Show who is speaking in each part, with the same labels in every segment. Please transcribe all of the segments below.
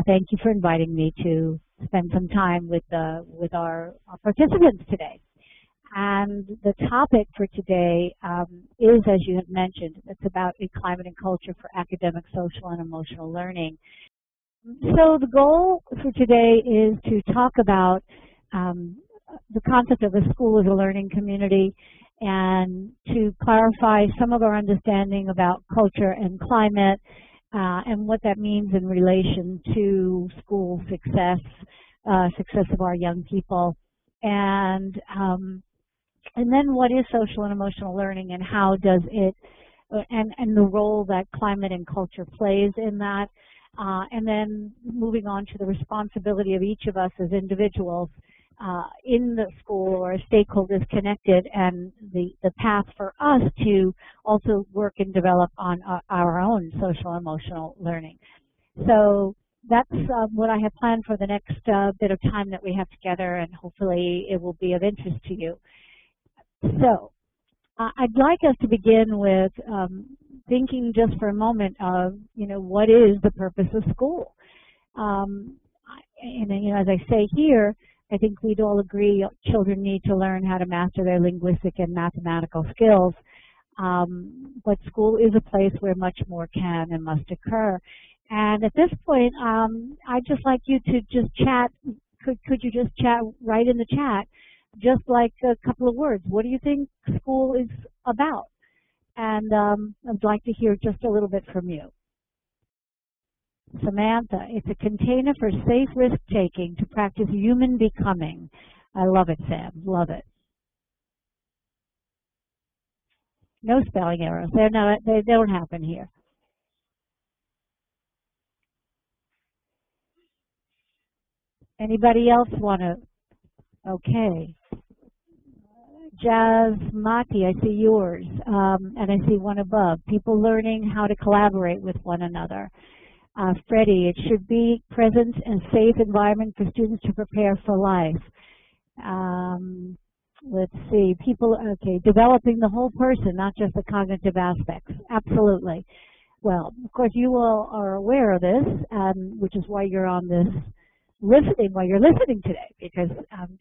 Speaker 1: Thank you for inviting me to spend some time with our participants today. And the topic for today is, as you have mentioned, it's about a climate and culture for academic, social, and emotional learning. So the goal for today is to talk about the concept of a school as a learning community and to clarify some of our understanding about culture and climate and what that means in relation to school success, success of our young people, and then what is social and emotional learning and how does it, and the role that climate and culture plays in that, and then moving on to the responsibility of each of us as individuals in the school or stakeholders connected, and the path for us to also work and develop on our own social and emotional learning. So that's what I have planned for the next bit of time that we have together, and hopefully it will be of interest to you. So I'd like us to begin with thinking just for a moment of, what is the purpose of school? And as I say here, I think we'd all agree children need to learn how to master their linguistic and mathematical skills, but school is a place where much more can and must occur. And at this point, I'd just like you to just chat. Could you just chat right in the chat, just like a couple of words? What do you think school is about? And I'd like to hear just a little bit from you. Samantha, it's a container for safe risk-taking to practice human becoming. I love it, Sam. Love it. No spelling errors. They don't happen here. Anybody else want to? Okay. Jazz Mati, I see yours, and I see one above. People learning how to collaborate with one another. Freddie, it should be present and safe environment for students to prepare for life. Let's see, developing the whole person, not just the cognitive aspects. Absolutely. Well, of course, you all are aware of this, which is why you're on this you're listening today, because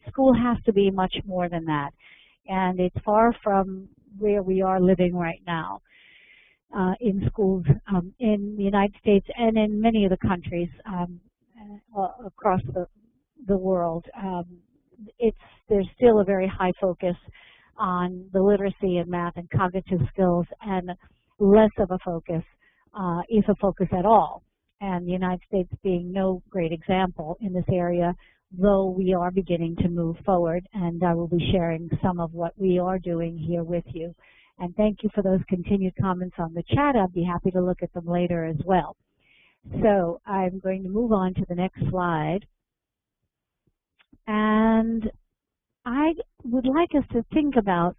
Speaker 1: school has to be much more than that. And it's far from where we are living right now. In schools in the United States and in many of the countries across the world. There's still a very high focus on the literacy and math and cognitive skills, and less of a focus, if a focus at all. And the United States being no great example in this area, though we are beginning to move forward, and I will be sharing some of what we are doing here with you. And thank you for those continued comments on the chat. I'd be happy to look at them later as well. So I'm going to move on to the next slide. And I would like us to think about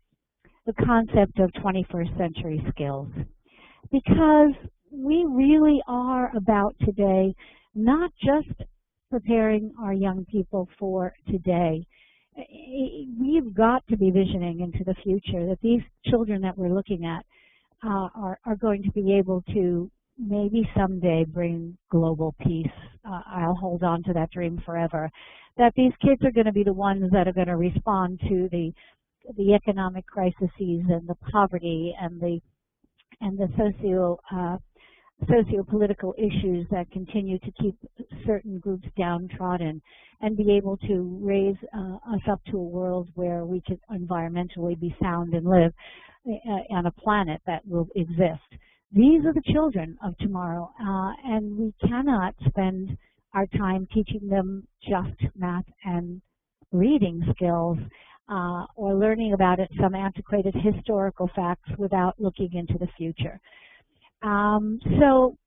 Speaker 1: the concept of 21st century skills, because we really are about today not just preparing our young people for today. We've got to be visioning into the future that these children that we're looking at are going to be able to maybe someday bring global peace. I'll hold on to that dream forever. That these kids are going to be the ones that are going to respond to the economic crises and the poverty and the socio-political issues that continue to keep certain groups downtrodden, and be able to raise us up to a world where we can environmentally be sound and live on a planet that will exist. These are the children of tomorrow, and we cannot spend our time teaching them just math and reading skills or learning about some antiquated historical facts without looking into the future. So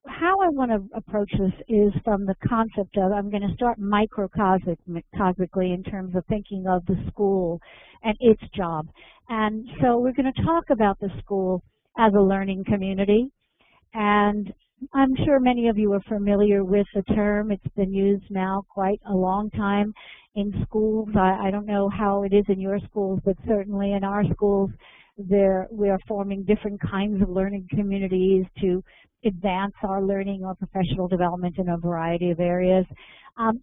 Speaker 1: how I want to approach this is from the concept of, I'm going to start microcosmically in terms of thinking of the school and its job. And so we're going to talk about the school as a learning community. And I'm sure many of you are familiar with the term. It's been used now quite a long time in schools. I don't know how it is in your schools, but certainly in our schools, We are forming different kinds of learning communities to advance our learning or professional development in a variety of areas.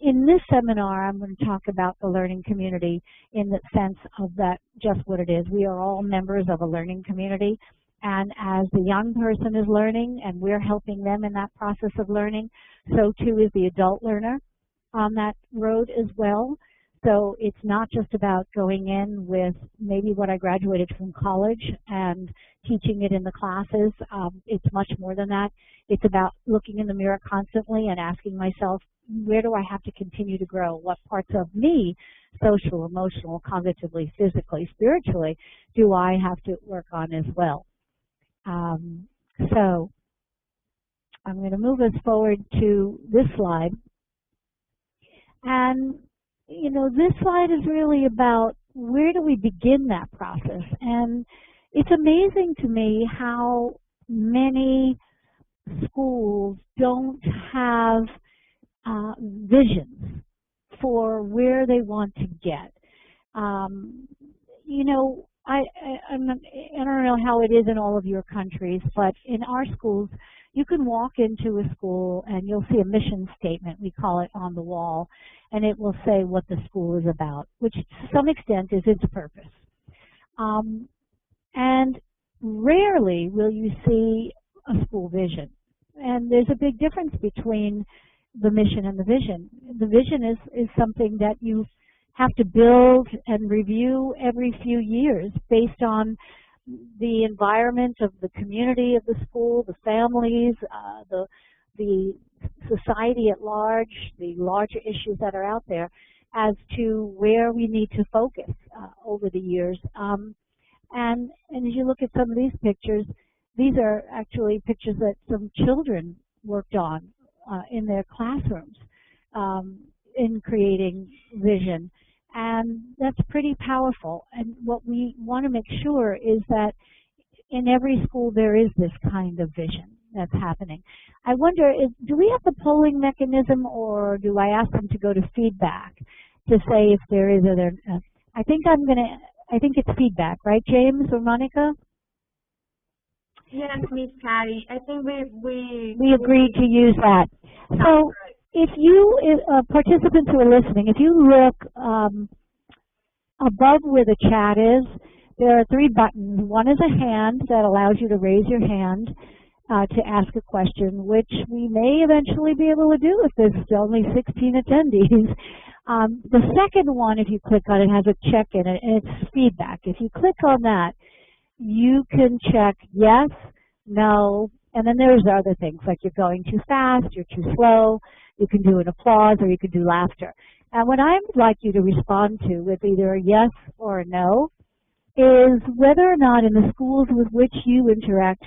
Speaker 1: In this seminar, I'm going to talk about the learning community in the sense of that just what it is. We are all members of a learning community, and as the young person is learning and we're helping them in that process of learning, so too is the adult learner on that road as well. So it's not just about going in with maybe what I graduated from college and teaching it in the classes. It's much more than that. It's about looking in the mirror constantly and asking myself, where do I have to continue to grow? What parts of me, social, emotional, cognitively, physically, spiritually, do I have to work on as well? So I'm going to move us forward to this slide. And you know, this slide is really about where do we begin that process. And it's amazing to me how many schools don't have visions for where they want to get. You know, I don't know how it is in all of your countries, but in our schools, you can walk into a school and you'll see a mission statement, we call it, on the wall, and it will say what the school is about, which to some extent is its purpose. And rarely will you see a school vision. And there's a big difference between the mission and the vision. The vision is something that you have to build and review every few years based on the environment of the community of the school, the families, the society at large, the larger issues that are out there, as to where we need to focus over the years. And as you look at some of these pictures, these are actually pictures that some children worked on in their classrooms in creating vision. And that's pretty powerful. And what we want to make sure is that in every school there is this kind of vision that's happening. I wonder, do we have the polling mechanism, or do I ask them to go to feedback to say if there is or there? I think it's feedback, right, James or Monica?
Speaker 2: Yes, Miss Patti. I think
Speaker 1: we agreed to use that. So if you participants who are listening, if you look above where the chat is, there are 3 buttons. One is a hand that allows you to raise your hand to ask a question, which we may eventually be able to do if there's only 16 attendees. The second one, if you click on it, has a check in it, and it's feedback. If you click on that, you can check yes, no, and then there's other things, like you're going too fast, you're too slow, you can do an applause, or you can do laughter. And what I would like you to respond to with either a yes or a no is whether or not in the schools with which you interact,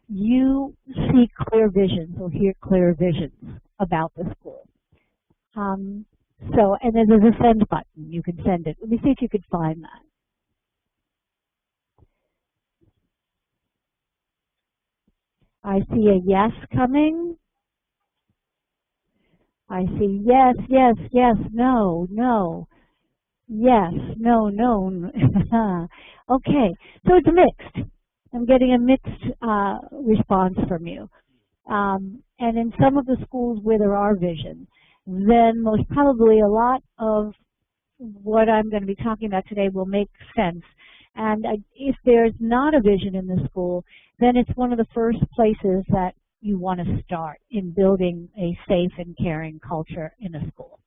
Speaker 1: you see clear visions or hear clear visions about the school. And then there's a send button. You can send it. Let me see if you could find that. I see a yes coming. I see yes, yes, yes, no, no, yes, no, no. Okay, so it's mixed. I'm getting a mixed response from you. And in some of the schools where there are visions, then most probably a lot of what I'm going to be talking about today will make sense. And if there's not a vision in the school, then it's one of the first places that you want to start in building a safe and caring culture in a school.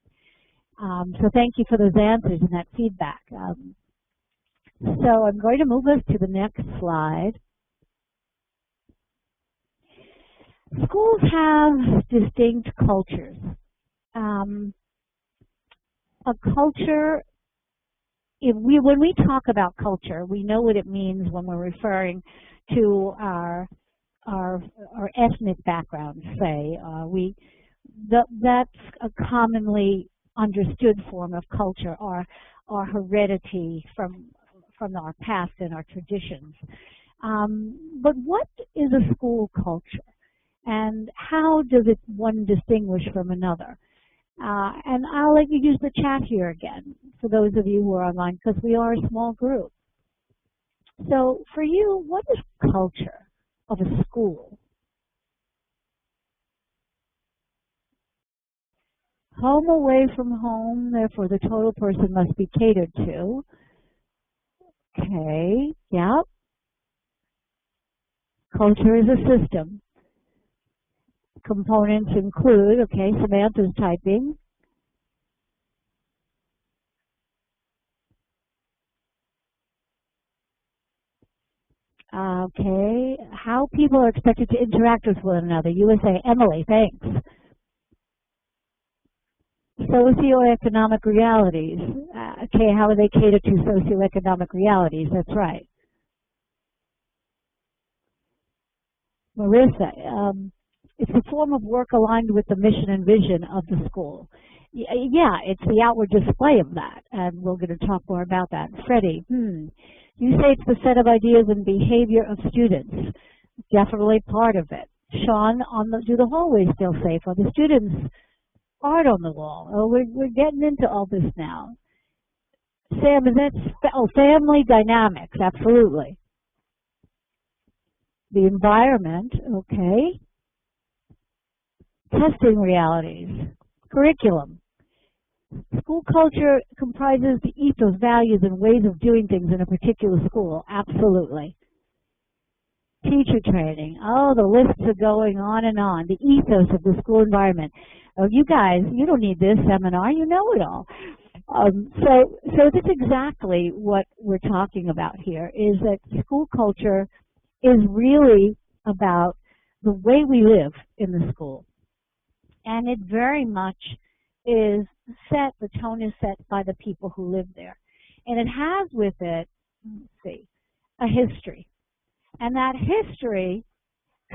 Speaker 1: So thank you for those answers and that feedback. So I'm going to move us to the next slide. Schools have distinct cultures. A culture, when we talk about culture, we know what it means when we're referring to our ethnic background, say. That's a commonly understood form of culture, our heredity from our past and our traditions. But what is a school culture, and how does one distinguish from another? And I'll let you use the chat here again for those of you who are online, because we are a small group. So for you, what is culture of a school? Home away from home, therefore the total person must be catered to. Okay, yeah. Culture is a system. Components include, okay, Samantha's typing. Okay, how people are expected to interact with one another. USA, Emily, thanks. Socioeconomic realities. Okay, how are they catered to socioeconomic realities? That's right. Marissa, it's a form of work aligned with the mission and vision of the school. Yeah, it's the outward display of that, and we're going to talk more about that. Freddie, you say it's the set of ideas and behavior of students. Definitely part of it. Sean, do the hallways feel safe? Are the students art on the wall? Oh, we're getting into all this now. Sam, is that family dynamics? Absolutely. The environment, okay. Testing realities, curriculum. School culture comprises the ethos, values, and ways of doing things in a particular school. Absolutely. Teacher training. Oh, the lists are going on and on. The ethos of the school environment. Oh, you guys, you don't need this seminar. You know it all. So that's exactly what we're talking about here, is that school culture is really about the way we live in the school. And it very much is set, the tone is set by the people who live there. And it has with it, let's see, a history. And that history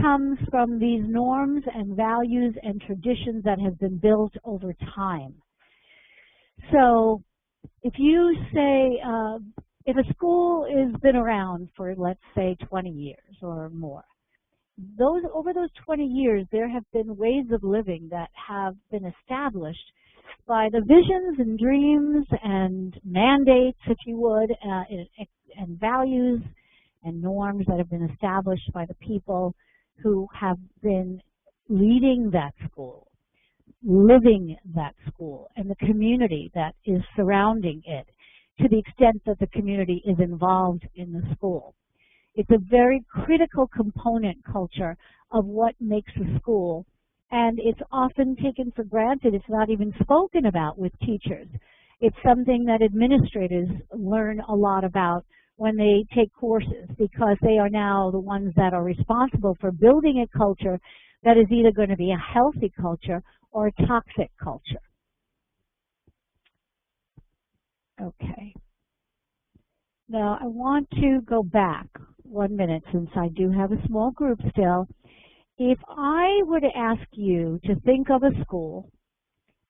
Speaker 1: comes from these norms and values and traditions that have been built over time. So if you say, if a school has been around for, let's say, 20 years or more, over those 20 years, there have been ways of living that have been established by the visions and dreams and mandates, if you would, and values and norms that have been established by the people who have been leading that school, living that school, and the community that is surrounding it, to the extent that the community is involved in the school. It's a very critical component, culture, of what makes a school, and it's often taken for granted. It's not even spoken about with teachers. It's something that administrators learn a lot about when they take courses, because they are now the ones that are responsible for building a culture that is either going to be a healthy culture or a toxic culture. Okay. Now, I want to go back 1 minute, since I do have a small group still. If I were to ask you to think of a school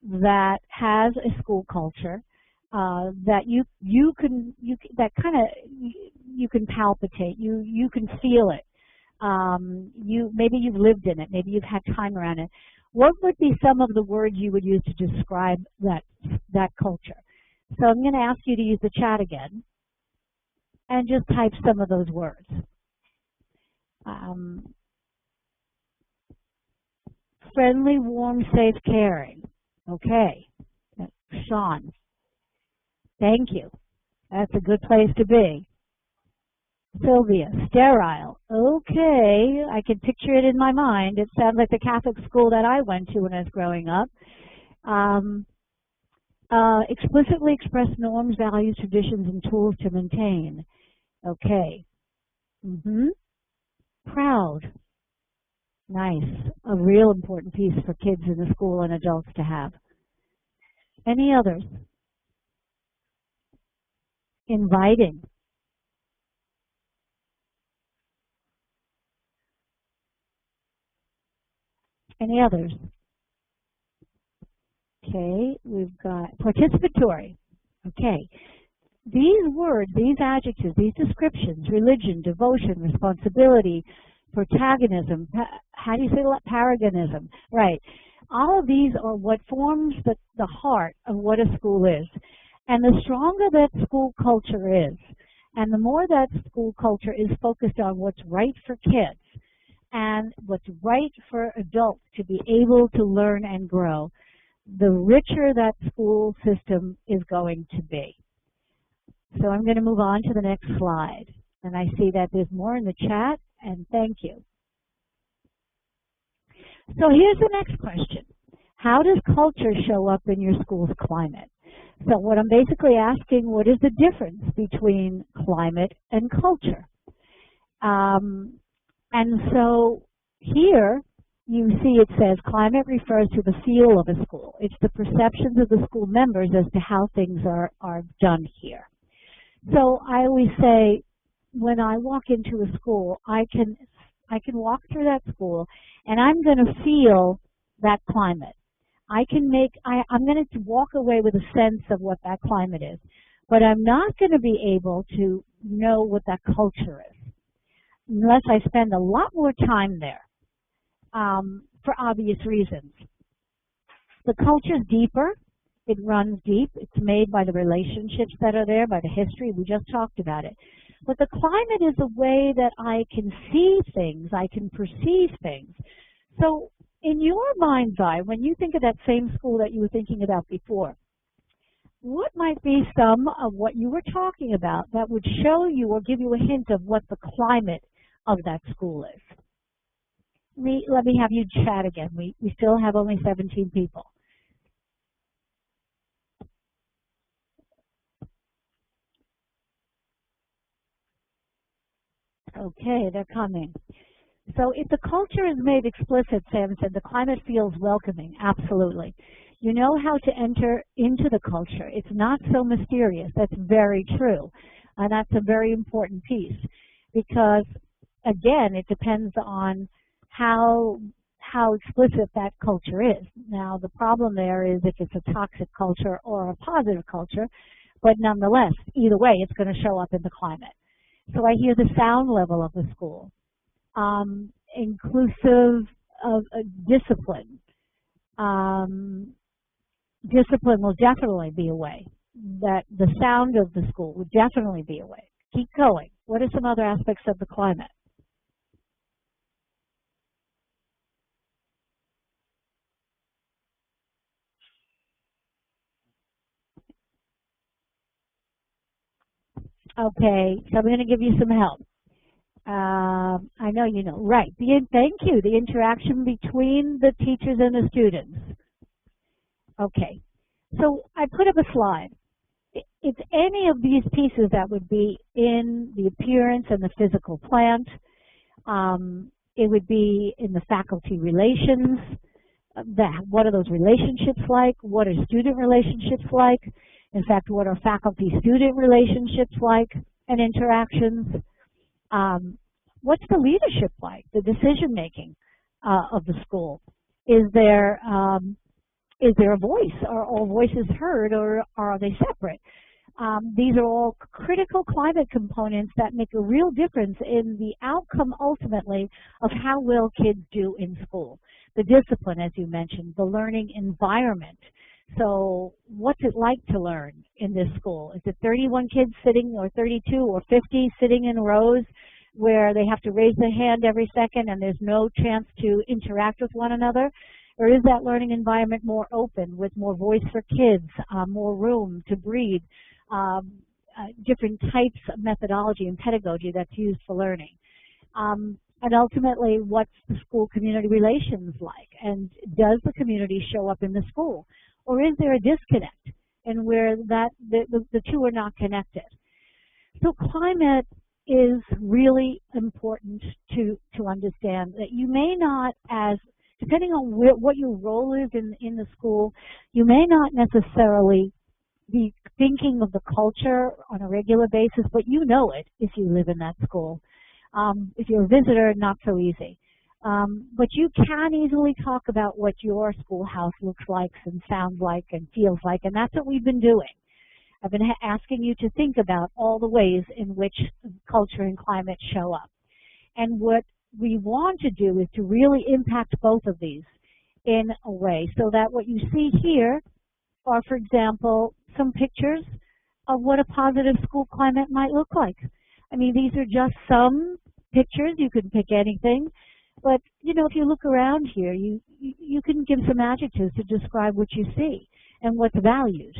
Speaker 1: that has a school culture that you can palpitate, you can feel it. Maybe you've lived in it, maybe you've had time around it. What would be some of the words you would use to describe that culture? So I'm going to ask you to use the chat again and just type some of those words. Friendly, warm, safe, caring. Okay. Sean. Thank you. That's a good place to be. Sylvia, sterile. Okay, I can picture it in my mind. It sounds like the Catholic school that I went to when I was growing up. Explicitly express norms, values, traditions, and tools to maintain. Okay. Proud. Nice. A real important piece for kids in the school and adults to have. Any others? Inviting. Any others? Okay, we've got participatory. Okay. These words, these adjectives, these descriptions, religion, devotion, responsibility, protagonism, how do you say that? Paragonism, right. All of these are what forms the heart of what a school is. And the stronger that school culture is, And the more that school culture is focused on what's right for kids and what's right for adults to be able to learn and grow, the richer that school system is going to be. So I'm going to move on to the next slide. And I see that there's more in the chat, and thank you. So here's the next question. How does culture show up in your school's climate? So what I'm basically asking, what is the difference between climate and culture? And so here you see it says climate refers to the feel of a school. It's the perceptions of the school members as to how things are done here. So I always say when I walk into a school, I can walk through that school and I'm going to feel that climate. I'm going to walk away with a sense of what that climate is, but I'm not going to be able to know what that culture is unless I spend a lot more time there for obvious reasons. The culture's deeper. It runs deep. It's made by the relationships that are there, by the history. We just talked about it. But the climate is a way that I can see things, I can perceive things. So in your mind's eye, when you think of that same school that you were thinking about before, what might be some of what you were talking about that would show you or give you a hint of what the climate of that school is? Let me have you chat again. We still have only 17 people. Okay, they're coming. So if the culture is made explicit, Sam said, the climate feels welcoming. Absolutely. You know how to enter into the culture. It's not so mysterious. That's very true. And that's a very important piece because, again, it depends on how explicit that culture is. Now, the problem there is if it's a toxic culture or a positive culture, but nonetheless, either way, it's going to show up in the climate. So I hear the sound level of the school, inclusive of discipline. Discipline will definitely be a way. That the sound of the school would definitely be a way. Keep going. What are some other aspects of the climate? Okay, so I'm going to give you some help. I know you know. Right. Thank you. The interaction between the teachers and the students. Okay. So I put up a slide. It's any of these pieces that would be in the appearance and the physical plant. It would be in the faculty relations. What are those relationships like? What are student relationships like? In fact, what are faculty-student relationships like and interactions? What's the leadership like, the decision-making of the school? Is there a voice? Are all voices heard, or are they separate? These are all critical climate components that make a real difference in the outcome, ultimately, of how well kids do in school. The discipline, as you mentioned, the learning environment. So what's it like to learn in this school? Is it 31 kids sitting, or 32 or 50 sitting in rows where they have to raise their hand every second and there's no chance to interact with one another? Or is that learning environment more open with more voice for kids, more room to breathe, different types of methodology and pedagogy that's used for learning? And ultimately, what's the school community relations like? And does the community show up in the school? Or is there a disconnect in where the two are not connected? So climate is really important to understand that you may not, depending on what your role is in the school, you may not necessarily be thinking of the culture on a regular basis, but you know it if you live in that school. If you're a visitor, not so easy. But you can easily talk about what your schoolhouse looks like and sounds like and feels like, and that's what we've been doing. I've been asking you to think about all the ways in which culture and climate show up. And what we want to do is to really impact both of these in a way so that what you see here are, for example, some pictures of what a positive school climate might look like. I mean, these are just some pictures. You can pick anything. But, you know, if you look around here, you can give some adjectives to describe what you see and what's valued.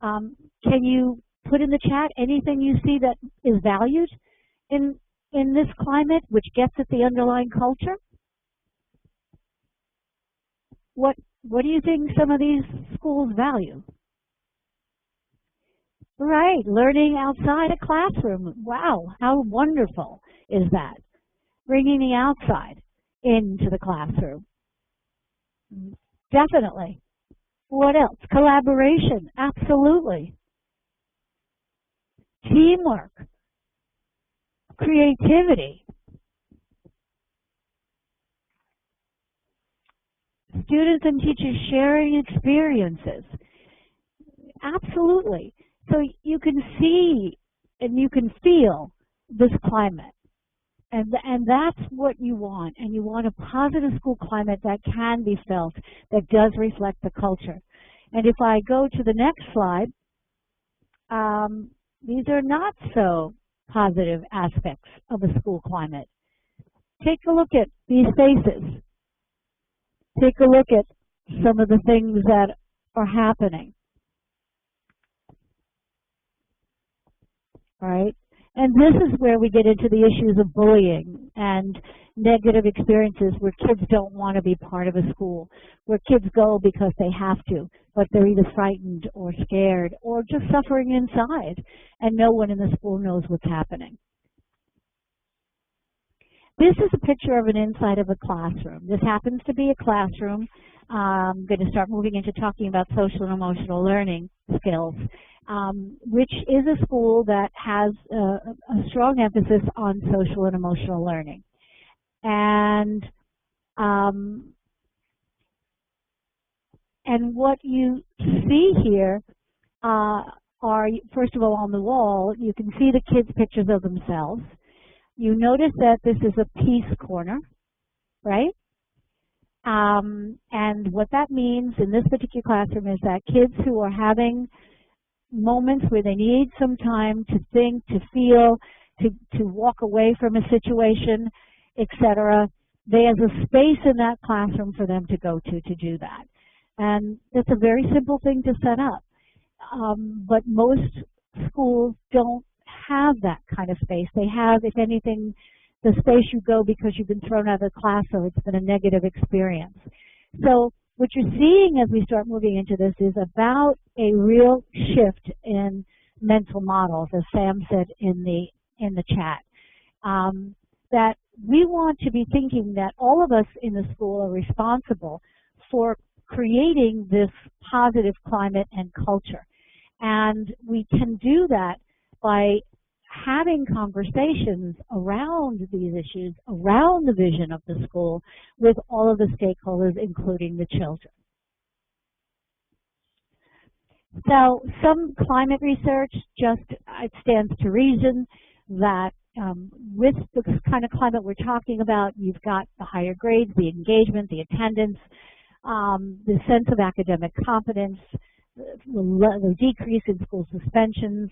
Speaker 1: Can you put in the chat anything you see that is valued in this climate, which gets at the underlying culture? What do you think some of these schools value? Right, learning outside a classroom. Wow, how wonderful is that? Bringing the outside into the classroom. Definitely. What else? Collaboration, absolutely. Teamwork, creativity. Students and teachers sharing experiences. Absolutely. So you can see and you can feel this climate. And that's what you want. And you want a positive school climate that can be felt, that does reflect the culture. And if I go to the next slide, these are not so positive aspects of a school climate. Take a look at these faces. Take a look at some of the things that are happening. All right? And this is where we get into the issues of bullying and negative experiences where kids don't want to be part of a school, where kids go because they have to, but they're either frightened or scared or just suffering inside, and no one in the school knows what's happening. This is a picture of an inside of a classroom. This happens to be a classroom. I'm going to start moving into talking about social and emotional learning skills, which is a school that has a strong emphasis on social and emotional learning. And what you see here are, first of all, on the wall, you can see the kids' pictures of themselves. You notice that this is a peace corner, right? And what that means in this particular classroom is that kids who are having moments where they need some time to think, to feel, to walk away from a situation, etc., there's a space in that classroom for them to go to do that. And it's a very simple thing to set up. But most schools don't have that kind of space. They have, if anything, the space you go because you've been thrown out of the class or it's been a negative experience. So what you're seeing as we start moving into this is about a real shift in mental models, as Sam said in the chat, that we want to be thinking that all of us in the school are responsible for creating this positive climate and culture. And we can do that by having conversations around these issues, around the vision of the school, with all of the stakeholders, including the children. So some climate research, just it stands to reason that with the kind of climate we're talking about, you've got the higher grades, the engagement, the attendance, the sense of academic competence, the decrease in school suspensions,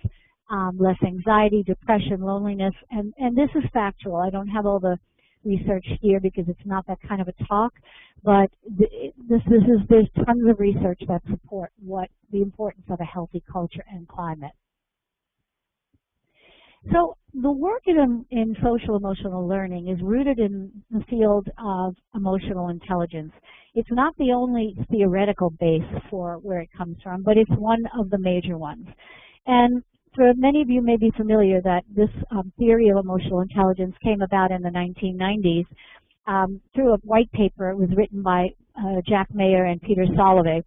Speaker 1: less anxiety, depression, loneliness, and this is factual. I don't have all the research here because it's not that kind of a talk, but there's tons of research that support what the importance of a healthy culture and climate. So the work in social emotional learning is rooted in the field of emotional intelligence. It's not the only theoretical base for where it comes from, but it's one of the major ones. And for many of you may be familiar that this theory of emotional intelligence came about in the 1990s through a white paper. It was written by Jack Mayer and Peter Salovey.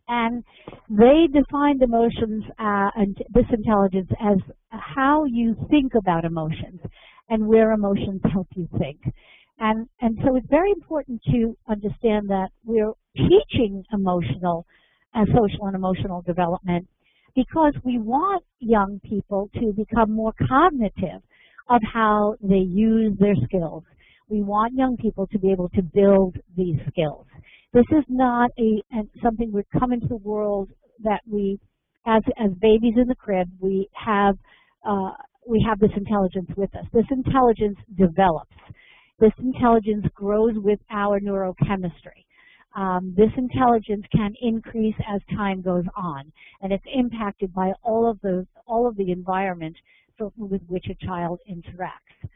Speaker 1: And they defined emotions and this intelligence as how you think about emotions and where emotions help you think. And so it's very important to understand that we're teaching social and emotional development because we want young people to become more cognitive of how they use their skills. We want young people to be able to build these skills. This is not something we come into the world that we as babies in the crib, we have this intelligence with us. This intelligence develops. This intelligence grows with our neurochemistry. This intelligence can increase as time goes on, and it's impacted by all of the environment with which a child interacts.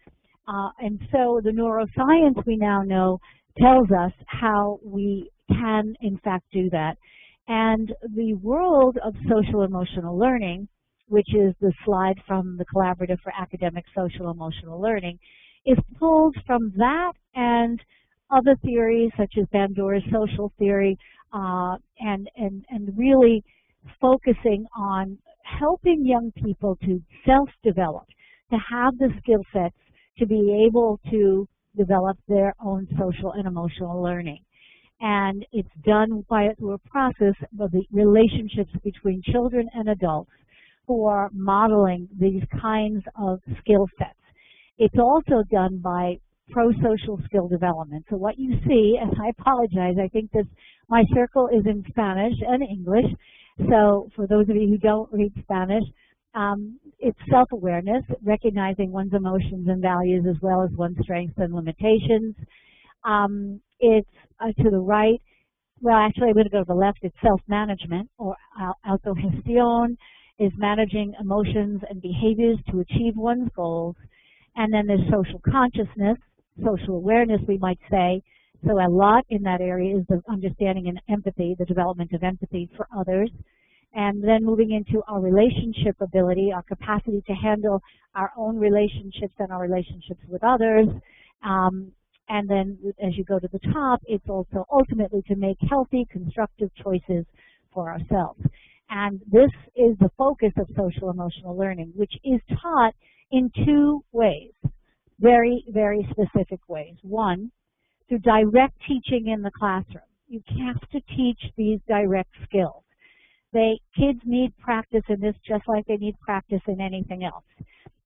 Speaker 1: And so the neuroscience we now know tells us how we can, in fact, do that. And the world of social emotional learning, which is the slide from the Collaborative for Academic Social Emotional Learning, is pulled from that and other theories such as Bandura's social theory, and really focusing on helping young people to self-develop, to have the skill sets to be able to develop their own social and emotional learning. And it's done through a process of the relationships between children and adults who are modeling these kinds of skill sets. It's also done by pro-social skill development. So what you see, and I apologize, I think my circle is in Spanish and English. So for those of you who don't read Spanish, it's self-awareness, recognizing one's emotions and values as well as one's strengths and limitations. It's to the right, well, actually I'm going to go to the left, it's self-management, or autogestión, is managing emotions and behaviors to achieve one's goals. And then there's social consciousness, social awareness, we might say. So a lot in that area is the understanding and empathy, the development of empathy for others. And then moving into our relationship ability, our capacity to handle our own relationships and our relationships with others. And then as you go to the top, it's also ultimately to make healthy, constructive choices for ourselves. And this is the focus of social emotional learning, which is taught in two ways, very, very specific ways. One, through direct teaching in the classroom. You have to teach these direct skills. Kids need practice in this just like they need practice in anything else.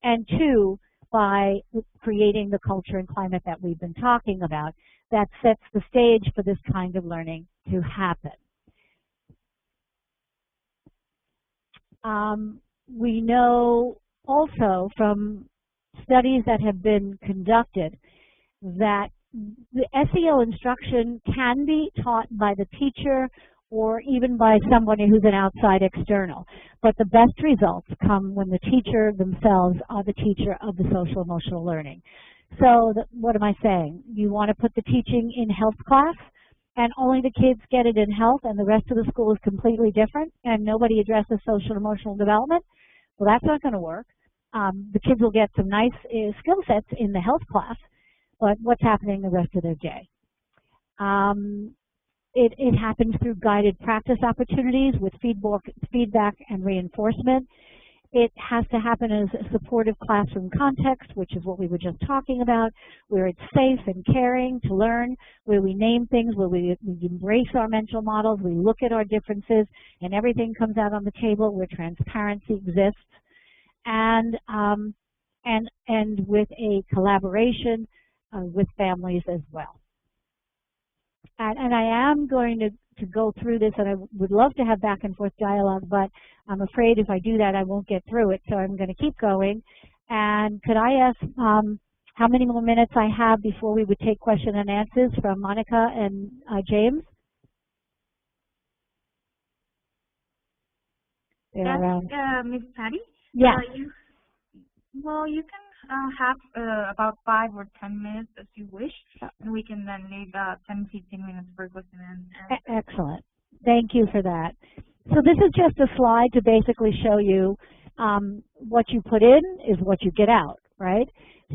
Speaker 1: And two, by creating the culture and climate that we've been talking about, that sets the stage for this kind of learning to happen. We know also from studies that have been conducted that the SEL instruction can be taught by the teacher or even by somebody who's an outside external. But the best results come when the teacher themselves are the teacher of the social emotional learning. So what am I saying? You want to put the teaching in health class and only the kids get it in health and the rest of the school is completely different and nobody addresses social emotional development? Well, that's not going to work. The kids will get some nice skill sets in the health class, but what's happening the rest of their day? It happens through guided practice opportunities with feedback and reinforcement. It has to happen as a supportive classroom context, which is what we were just talking about, where it's safe and caring to learn, where we name things, where we embrace our mental models, we look at our differences, and everything comes out on the table, where transparency exists, and with a collaboration with families as well. And I am going to go through this, and I would love to have back and forth dialogue, but I'm afraid if I do that, I won't get through it, so I'm going to keep going. And could I ask how many more minutes I have before we would take question and answers from Monica and James?
Speaker 2: Ms. Patti?
Speaker 1: Yeah.
Speaker 2: You can have about 5 or 10 minutes as you wish, and we can then leave 10-15 minutes for question and answer.
Speaker 1: Excellent. Thank you for that. So this is just a slide to basically show you what you put in is what you get out, right?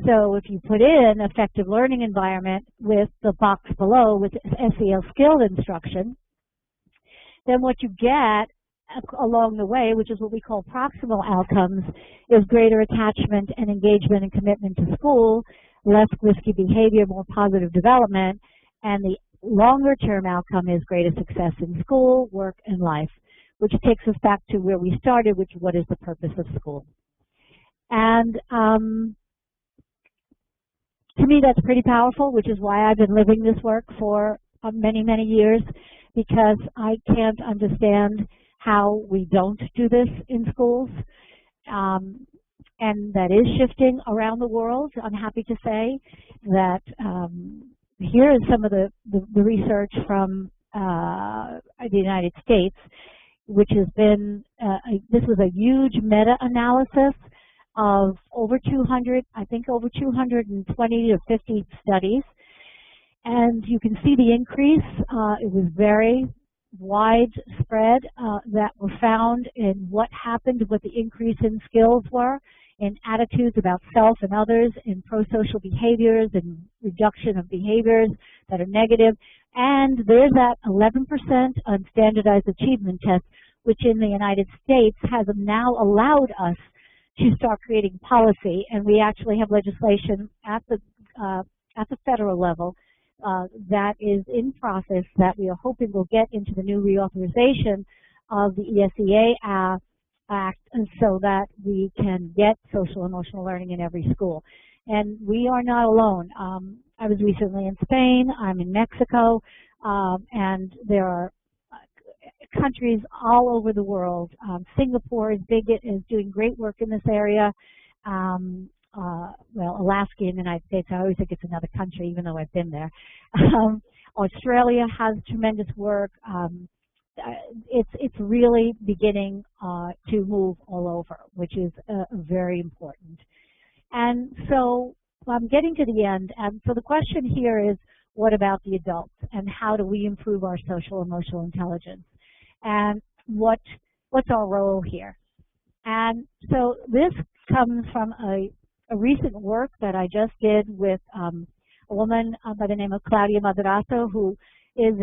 Speaker 1: So if you put in effective learning environment with the box below with SEL skill instruction, then what you get along the way, which is what we call proximal outcomes, is greater attachment and engagement and commitment to school, less risky behavior, more positive development, and the longer-term outcome is greater success in school, work, and life, which takes us back to where we started, which is what is the purpose of school. And to me, that's pretty powerful, which is why I've been living this work for many, many years, because I can't understand how we don't do this in schools. And that is shifting around the world. I'm happy to say that here is some of the research from the United States, which has been, this was a huge meta-analysis of over 200, I think over 220 to 50 studies. And you can see the increase. It was very widespread that were found in what happened, what the increase in skills were, in attitudes about self and others, in pro-social behaviors, and reduction of behaviors that are negative. And there's that 11% on standardized achievement test, which in the United States has now allowed us to start creating policy. And we actually have legislation at the federal level that is in process that we are hoping will get into the new reauthorization of the ESEA Act, and so that we can get social emotional learning in every school. And we are not alone. I was recently in Spain, I'm in Mexico, and there are countries all over the world. Singapore is big, is doing great work in this area. Well, Alaska in the United States, I always think it's another country, even though I've been there. Australia has tremendous work. It's really beginning to move all over, which is very important. And so I'm getting to the end, and so the question here is, what about the adults, and how do we improve our social emotional intelligence? And what's our role here? And so this comes from a recent work that I just did with a woman by the name of Claudia Madrazo, who is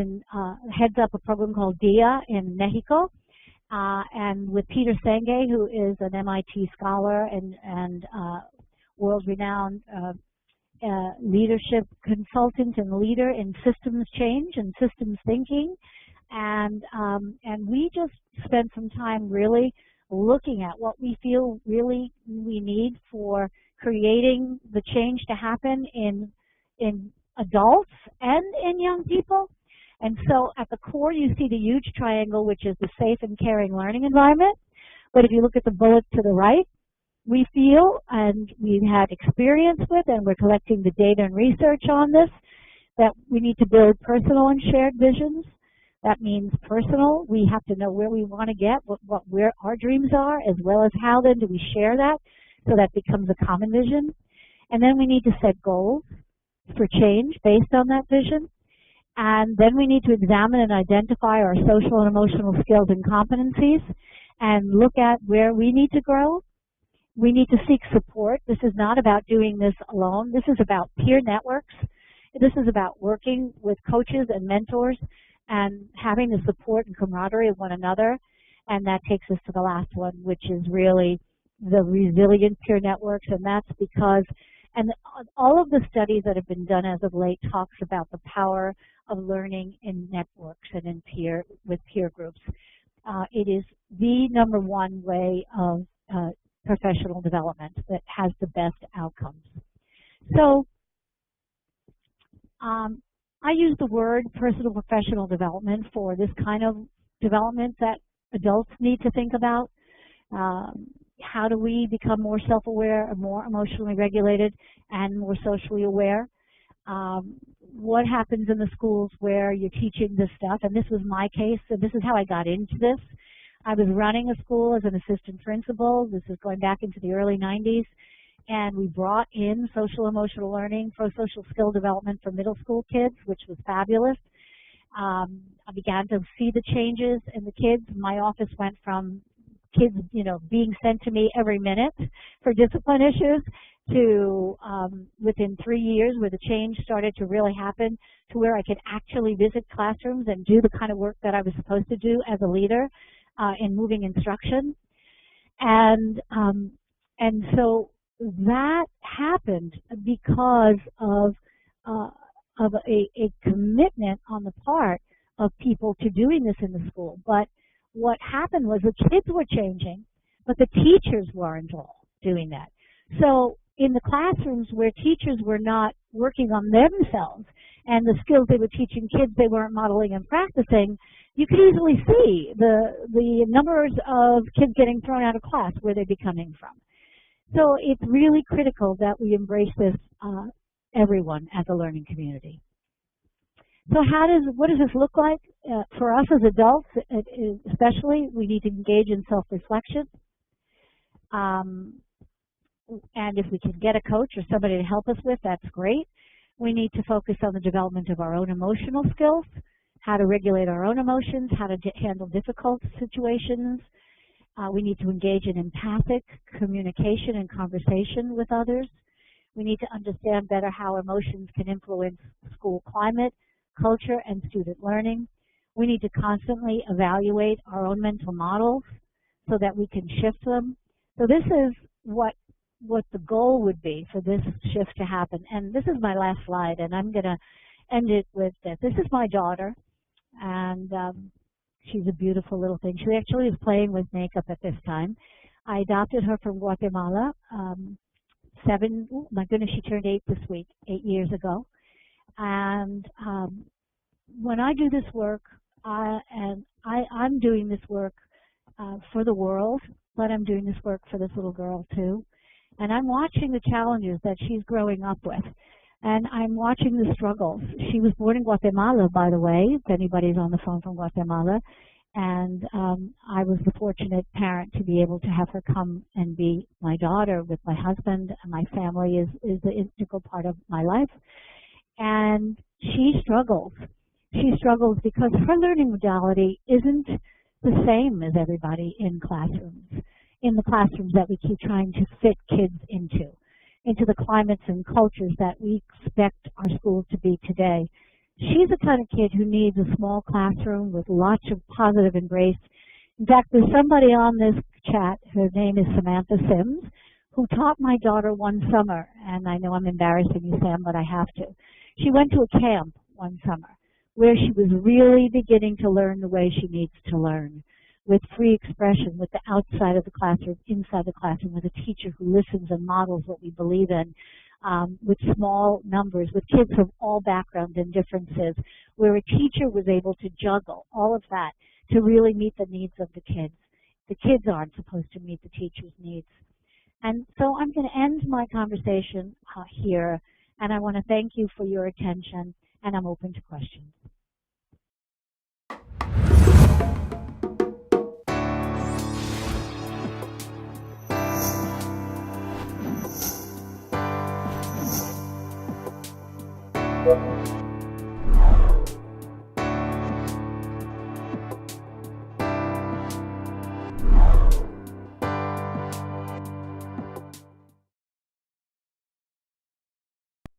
Speaker 1: heads up a program called DIA in Mexico, and with Peter Senge, who is an MIT scholar and world-renowned leadership consultant and leader in systems change and systems thinking. And we just spent some time really looking at what we feel really we need for creating the change to happen in adults and in young people. And so at the core you see the huge triangle, which is the safe and caring learning environment. But if you look at the bullet to the right, we feel, and we've had experience with, and we're collecting the data and research on this, that we need to build personal and shared visions. That means personal. We have to know where we want to get, where our dreams are, as well as how then do we share that so that becomes a common vision. And then we need to set goals for change based on that vision. And then we need to examine and identify our social and emotional skills and competencies and look at where we need to grow. We need to seek support. This is not about doing this alone. This is about peer networks. This is about working with coaches and mentors and having the support and camaraderie of one another. And that takes us to the last one, which is really the resilient peer networks. And that's because, and all of the studies that have been done as of late talks about the power of learning in networks and in with peer groups. It is the #1 way of professional development that has the best outcomes. So I use the word personal professional development for this kind of development that adults need to think about. How do we become more self-aware and more emotionally regulated and more socially aware? What happens in the schools where you're teaching this stuff? And this was my case, so this is how I got into this. I was running a school as an assistant principal. This is going back into the early 90s. And we brought in social emotional learning, pro-social skill development for middle school kids, which was fabulous. I began to see the changes in the kids. My office went from kids, being sent to me every minute for discipline issues to within 3 years, where the change started to really happen, to where I could actually visit classrooms and do the kind of work that I was supposed to do as a leader in moving instruction. And so that happened because of a commitment on the part of people to doing this in the school. But what happened was the kids were changing, but the teachers weren't all doing that. So in the classrooms where teachers were not working on themselves and the skills they were teaching kids they weren't modeling and practicing, you can easily see the numbers of kids getting thrown out of class, where they'd be coming from. So it's really critical that we embrace this, everyone as a learning community. So what does this look like? For us as adults, especially, we need to engage in self-reflection. And if we can get a coach or somebody to help us with, that's great. We need to focus on the development of our own emotional skills, how to regulate our own emotions, how to handle difficult situations. We need to engage in empathic communication and conversation with others. We need to understand better how emotions can influence school climate, culture, and student learning. We need to constantly evaluate our own mental models so that we can shift them. So this is what the goal would be for this shift to happen. And this is my last slide, and I'm going to end it with this. This is my daughter, and she's a beautiful little thing. She actually is playing with makeup at this time. I adopted her from Guatemala. My goodness, she turned 8 this week, 8 years ago. And when I do this work, I'm doing this work for the world, but I'm doing this work for this little girl too. And I'm watching the challenges that she's growing up with. And I'm watching the struggles. She was born in Guatemala, by the way, if anybody's on the phone from Guatemala. And I was the fortunate parent to be able to have her come and be my daughter with my husband. And my family is an integral part of my life. And she struggles. She struggles because her learning modality isn't the same as everybody in the classrooms that we keep trying to fit kids into the climates and cultures that we expect our schools to be today. She's the kind of kid who needs a small classroom with lots of positive embrace. In fact, there's somebody on this chat, her name is Samantha Sims, who taught my daughter one summer, and I know I'm embarrassing you, Sam, but I have to. She went to a camp one summer where she was really beginning to learn the way she needs to learn, with free expression, with the outside of the classroom, inside the classroom, with a teacher who listens and models what we believe in, with small numbers, with kids of all backgrounds and differences, where a teacher was able to juggle all of that to really meet the needs of the kids. The kids aren't supposed to meet the teacher's needs. And so I'm going to end my conversation here, and I want to thank you for your attention, and I'm open to questions.